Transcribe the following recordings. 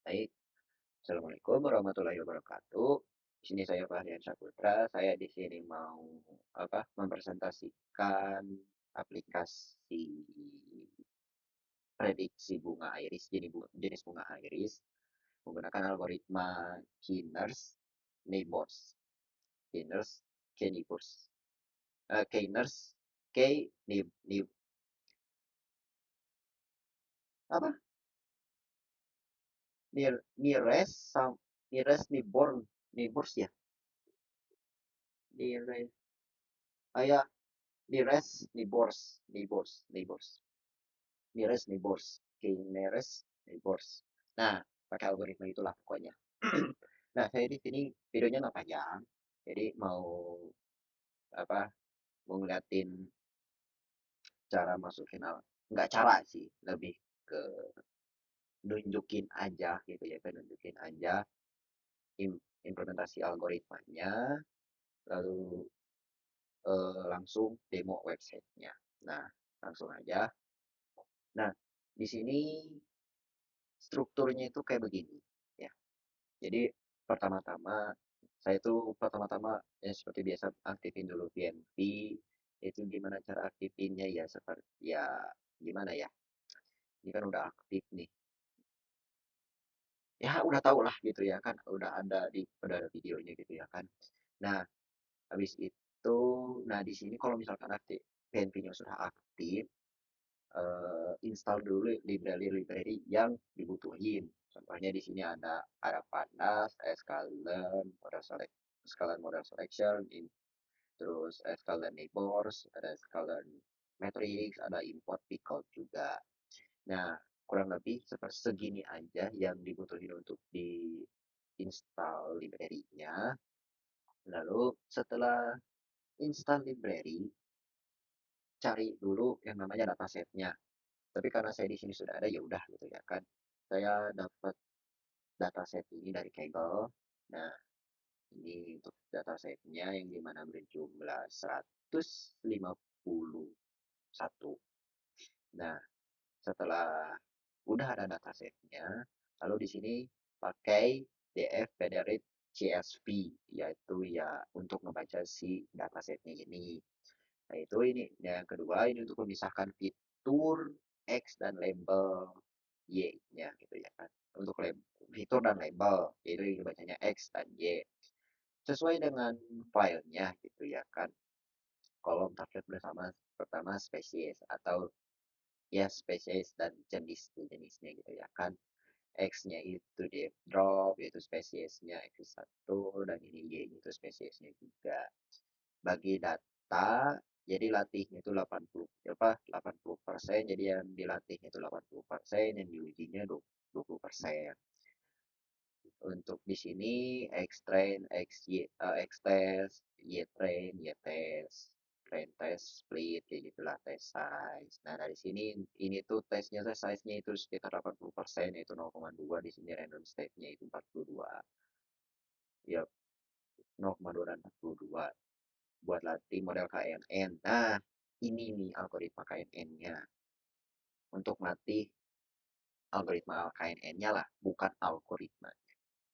Baik, Assalamualaikum warahmatullahi wabarakatuh. Di sini saya Fahrian Saputra. Saya di sini mau mempresentasikan aplikasi prediksi bunga iris, jenis bunga iris menggunakan algoritma Keynes Neighbors. Keynes Keynes Keynes K Nib, Nib, apa? Nearest nearest neighbors ya. Nearest ya, nearest neighbors, oke, nearest neighbors. Nah, pakai algoritma itulah pokoknya. Nah, saya di sini videonya nggak panjang, jadi apa mau ngeliatin cara masukin nggak cara sih, lebih ke nunjukin aja gitu ya, nunjukin aja implementasi algoritmanya, lalu langsung demo websitenya. Nah, langsung aja. Nah, di sini strukturnya itu kayak begini ya. Jadi pertama-tama saya tuh pertama-tama ya seperti biasa aktifin dulu PNP. Itu gimana cara aktifinnya ya, seperti ya gimana ya. Ini kan udah aktif nih. Ya udah tau lah gitu ya kan, udah ada videonya gitu ya kan. Nah, habis itu di sini kalau misalkan aktif PNP-nya sudah aktif, install dulu library-library yang dibutuhin. Contohnya di sini ada pandas, scalar model selection, terus scalar neighbors, ada scalar matrix, ada import pickle juga. Nah, kurang lebih seperti segini aja yang dibutuhin untuk di install library-nya. Lalu setelah install library, cari dulu yang namanya datasetnya. Tapi karena saya di sini sudah ada, ya udah gitu ya kan. Saya dapat dataset ini dari Kaggle. Nah, ini untuk datasetnya yang dimana berjumlah 151. Nah, setelah udah ada datasetnya, lalu di sini pakai DF Federate CSV, yaitu ya untuk membaca si datasetnya ini. Nah, itu ini. Yang kedua, ini untuk memisahkan fitur X dan label Y-nya gitu ya kan. Untuk fitur dan label, yaitu yang dibacanya X dan Y. Sesuai dengan filenya gitu ya kan. Kolom target bersama pertama spesies atau ya spesies dan jenisnya gitu ya kan. X-nya itu di drop, yaitu spesiesnya X1, dan ini Y itu spesiesnya juga. Bagi data, jadi latihnya itu 80%, jadi yang dilatihnya itu 80%, yang diujinya 20%. Untuk di sini X-train, X-test, Y-train, Y-test, train test, split, kayak gitulah test size. Nah, dari sini ini tuh tesnya size-nya itu sekitar 80%, yaitu 0,2. Di sini random state-nya itu 42. Ya, 0,2 dan 42 buat latih model KNN. Nah, ini nih algoritma KNN-nya. Untuk latih algoritma KNN-nya lah, bukan algoritma.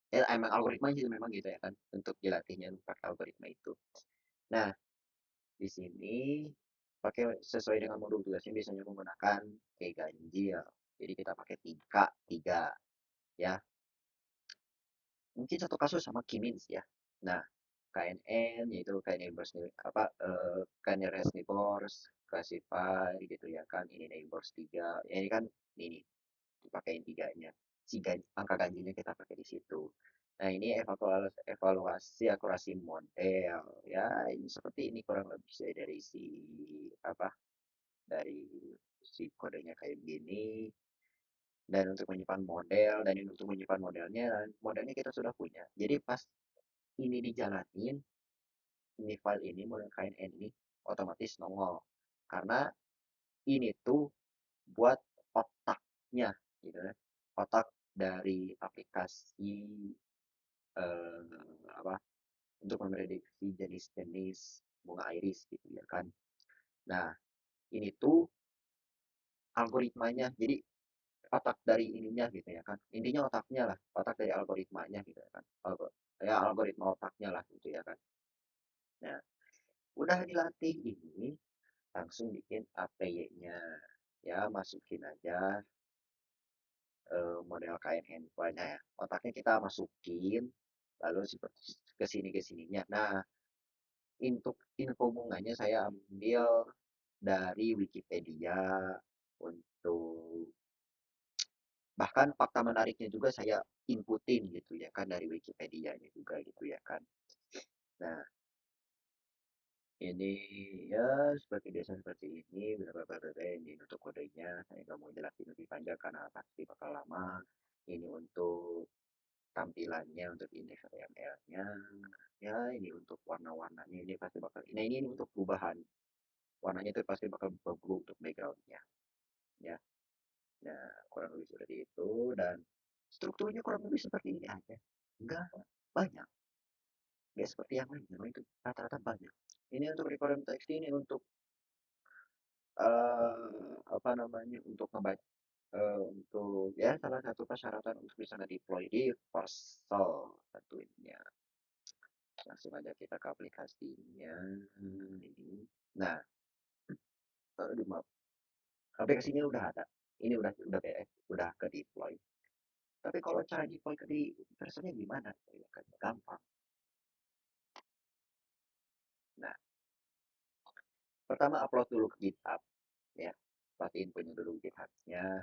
Emang algoritma sih memang gitu ya kan, untuk dilatihnya pakai algoritma itu. Nah, di sini pakai sesuai dengan modul tugasnya biasanya menggunakan kayak ganjil. Jadi kita pakai tiga, tiga ya. Mungkin satu kasus sama Kimins ya. Nah, KNN yaitu neighbors KNRS neighbors classify gitu ya kan. Ini neighbors 3. Ya, ini kan ini dipakein tiganya. Angka ganjinya kita pakai di situ. Nah, ini evaluasi akurasi model. Ya, ini seperti ini kurang lebih dari apa? Dari si kodenya kayak begini. Dan untuk menyimpan model, dan ini untuk menyimpan modelnya kita sudah punya. Jadi pas ini dijalanin, ini file ini model KNN ini otomatis nongol. Karena ini tuh buat otaknya gitu kan. Otak dari aplikasi apa untuk memprediksi jenis-jenis bunga iris gitu ya kan. Nah, ini tuh algoritmanya. Jadi otak dari ininya gitu ya kan. Intinya otaknya lah, otak dari algoritmanya gitu ya kan. Ya algoritma otaknya lah gitu ya kan. Nah, udah dilatih ini, langsung bikin APY-nya. Ya, masukin aja model kain handphone ya. Otaknya kita masukin, lalu seperti ke sininya. Nah, untuk info bunganya saya ambil dari Wikipedia untuk bahkan fakta menariknya juga saya inputin gitu ya kan dari Wikipedia-nya juga gitu ya kan. Nah, ini ya seperti biasa seperti ini, beberapa ini untuk kodenya. Saya nggak mau jelasin lebih panjang karena pasti bakal lama. Ini untuk tampilannya, untuk indeks HTML-nya. Ya, ini untuk warna-warnanya ini pasti bakal. Nah, ini untuk perubahan warnanya itu pasti bakal berubah untuk backgroundnya. Ya, nah kurang lebih seperti itu dan strukturnya kurang lebih seperti ini aja. Enggak banyak. Nggak seperti yang lain, memang itu rata-rata banyak. Ini untuk requirement text ini untuk apa namanya untuk ngebaca untuk ya salah satu persyaratan untuk bisa nge-deploy di Parcel tentunya. Langsung aja kita ke aplikasinya ini. Nah, kalau di map aplikasinya udah ada. Ini udah beres, udah ke deploy. Tapi kalau cara deploy ke di versionnya gimana? Ya kan gampang. Nah, pertama upload dulu ke GitHub ya. Pastiin punya dulu GitHub-nya,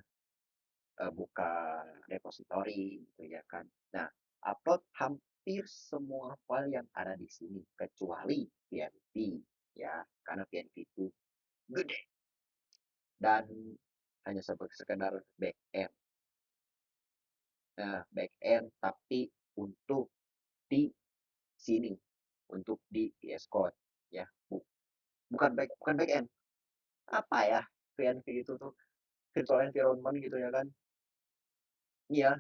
buka repository gitu ya kan. Nah, upload hampir semua file yang ada di sini kecuali PNG ya, karena PNG itu gede dan hanya sekedar backend. Nah, backend tapi untuk di sini, untuk di VS Code ya. Bukan backend. Apa ya? PNG itu tuh virtual environment gitu ya kan. Iya,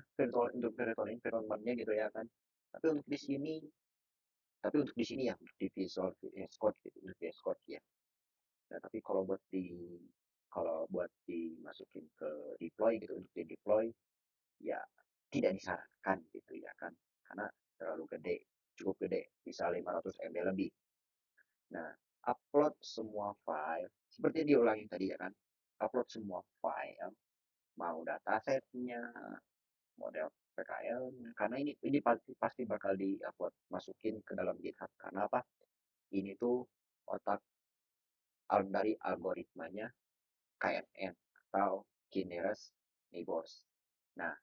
untuk virtual environment-nya gitu ya kan. Tapi untuk di sini tapi untuk di sini ya, di Visual VS Code gitu, untuk VS Code ya. Nah, tapi kalau buat dimasukin ke deploy gitu, untuk di deploy, ya tidak disarankan gitu ya kan. Karena terlalu gede, cukup gede, bisa 500 MB lebih. Nah, upload semua file, seperti diulangi tadi ya kan. Upload semua file, mau datasetnya, model PKL karena ini pasti bakal di-upload masukin ke dalam GitHub karena apa? Ini tuh otak dari algoritmanya KNN atau Kineras Neighbors. Nah,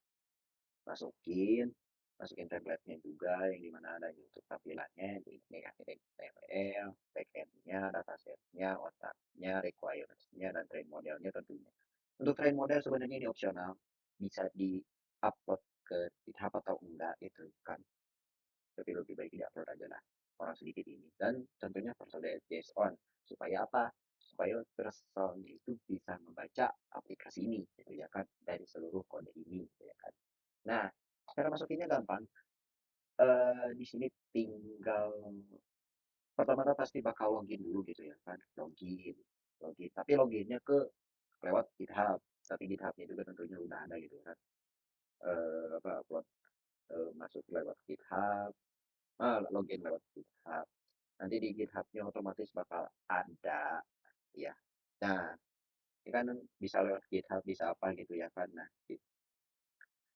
masukin masukin template-nya juga yang dimana ada untuk tampilannya ini HTML, backend-nya, dataset-nya, otaknya, requirements-nya, dan train modelnya tentunya. Untuk train model sebenarnya ini opsional, bisa di-upload ke GitHub atau enggak itu kan. Tapi lebih baik di-upload aja lah orang sedikit ini. Dan tentunya personal JSON. Supaya apa? Supaya personalnya itu bisa membaca aplikasi ini gitu ya kan dari seluruh kode ini gitu ya kan. Nah, cara masukinnya gampang. Di sini tinggal pertama-tama pasti bakal login dulu gitu ya kan. Login. Tapi loginnya lewat GitHub. Tapi GitHub-nya juga tentunya udah ada gitu kan. Apa upload masuk lewat GitHub, login lewat GitHub. Nanti di GitHub-nya otomatis bakal ada ya. Nah, ini kan bisa lewat GitHub, bisa apa gitu ya kan. Nah,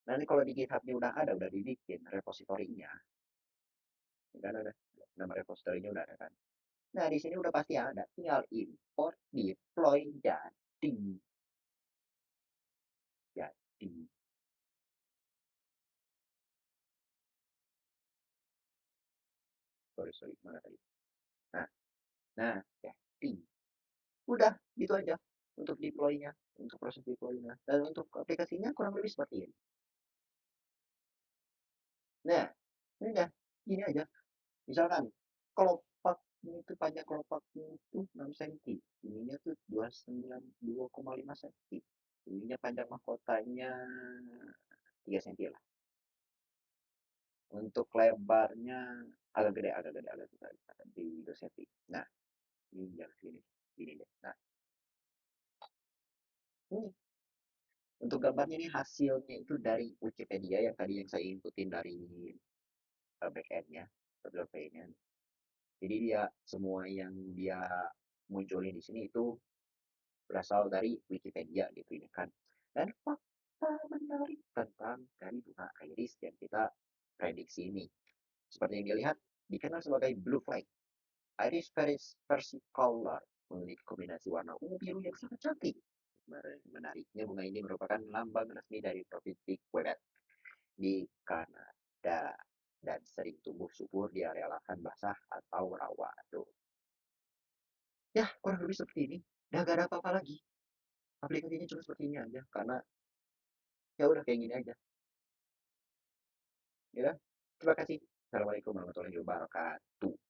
nanti kalau di GitHub-nya udah dibikin repositorinya, ya kan ada nama repositorinya udah ada kan. Nah, di sini udah pasti ada, tinggal import, deploy, jadi, sorry, mana tadi? Nah, nah, jadi, udah, gitu aja untuk deploy-nya, untuk proses deploy-nya. Dan untuk aplikasinya kurang lebih seperti ini. Nah, ini udah, gini aja. Misalkan kelopak itu panjang kelopaknya itu 6 cm, ininya tuh 2,5 cm. Ininya panjang mahkotanya 3 cm lah. Untuk lebarnya agak gede di 2 cm. Nah, ini yang sini, ini deh. Nah, ini Untuk gambarnya ini hasilnya itu dari Wikipedia yang tadi yang saya inputin dari backend-nya, WP-nya. Jadi dia semua yang dia munculin di sini itu berasal dari Wikipedia gitu ya kan. Dan fakta menarik tentang dari bunga iris yang kita prediksi ini. Seperti yang dilihat, dikenal sebagai blue flag. Iris versicolor memiliki kombinasi warna ungu biru yang sangat cantik. Menariknya, bunga ini merupakan lambang resmi dari Provinsi Quebec di Kanada dan sering tumbuh subur di area lahan basah atau rawa. Tuh. Ya, kurang lebih seperti ini. Udah gak ada apa-apa lagi. Aplikasinya cuma seperti ini aja. Karena ya udah kayak gini aja. Ya, terima kasih. Assalamualaikum warahmatullahi wabarakatuh.